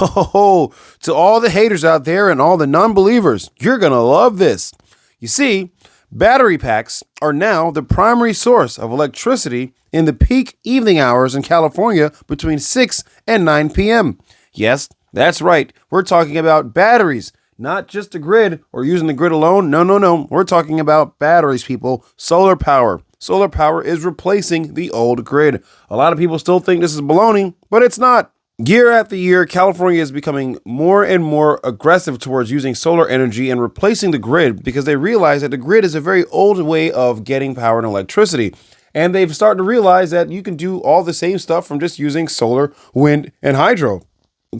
Oh, to all the haters out there and all the non-believers, you're going to love this. You see, battery packs are now the primary source of electricity in the peak evening hours in California between 6 and 9 p.m. Yes, that's right. We're talking about batteries, not just the grid or using the grid alone. No. We're talking about batteries, people. Solar power. Solar power is replacing the old grid. A lot of people still think this is baloney, but it's not. Year after year, California is becoming more and more aggressive towards using solar energy and replacing the grid because they realize that the grid is a very old way of getting power and electricity. And they've started to realize that you can do all the same stuff from just using solar, wind, and hydro.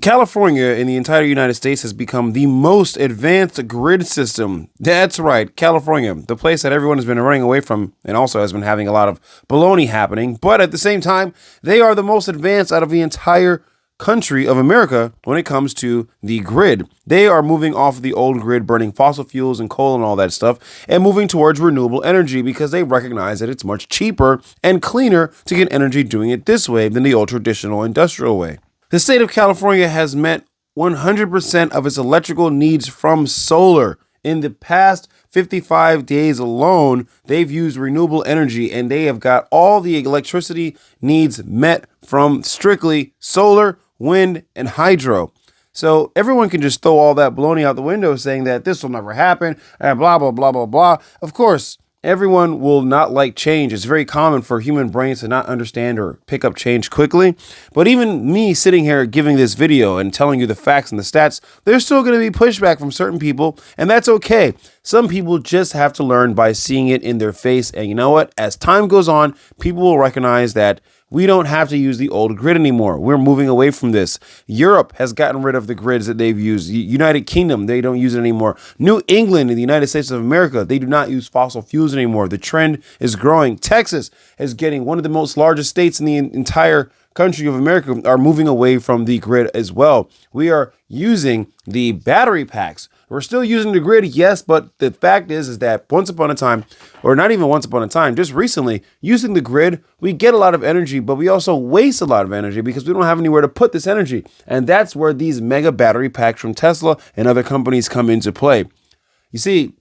California in the entire United States has become the most advanced grid system. That's right, California, the place that everyone has been running away from and also has been having a lot of baloney happening. But at the same time, they are the most advanced out of the entire country of America when it comes to the grid. They are moving off the old grid, burning fossil fuels and coal and all that stuff, and moving towards renewable energy because they recognize that it's much cheaper and cleaner to get energy doing it this way than the old traditional industrial way. The state of California has met 100% of its electrical needs from solar. In the past 55 days alone, they've used renewable energy and they have got all the electricity needs met from strictly solar, wind, and hydro. So everyone can just throw all that baloney out the window saying that this will never happen and blah, blah, blah, blah, blah. Of course, everyone will not like change. It's very common for human brains to not understand or pick up change quickly. But even me sitting here giving this video and telling you the facts and the stats, there's still going to be pushback from certain people, and that's okay. Some people just have to learn by seeing it in their face. And you know what? As time goes on, people will recognize that we don't have to use the old grid anymore. We're moving away from this. Europe has gotten rid of the grids that they've used. United Kingdom, they don't use it anymore. New England in the United States of America, they do not use fossil fuels anymore. The trend is growing. Texas is getting one of the most largest states in the entire country of America are moving away from the grid as well. We are using the battery packs. We're still using the grid, yes, but the fact is that once upon a time, or not even once upon a time, just recently, using the grid, we get a lot of energy, but we also waste a lot of energy because we don't have anywhere to put this energy. And that's where these mega battery packs from Tesla and other companies come into play. You see,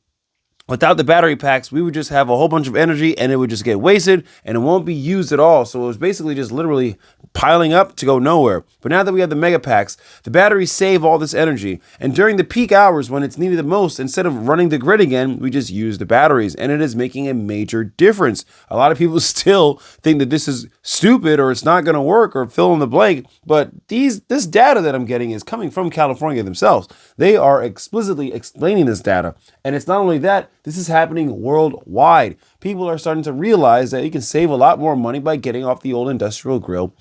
without the battery packs, we would just have a whole bunch of energy and it would just get wasted and it won't be used at all. So it was basically just literally piling up to go nowhere. But now that we have the mega packs, the batteries save all this energy. And during the peak hours when it's needed the most, instead of running the grid again, we just use the batteries. And it is making a major difference. A lot of people still think that this is stupid or it's not going to work or fill in the blank. But this data that I'm getting is coming from California themselves. They are explicitly explaining this data. And it's not only that, this is happening worldwide. People are starting to realize that you can save a lot more money by getting off the old industrial grid,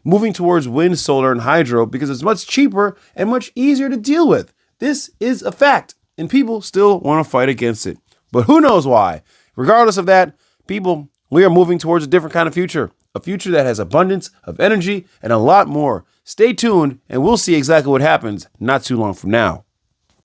moving towards wind, solar, and hydro because it's much cheaper and much easier to deal with. This is a fact, and people still want to fight against it. But who knows why? Regardless of that, people, we are moving towards a different kind of future, a future that has abundance of energy and a lot more. Stay tuned, and we'll see exactly what happens not too long from now.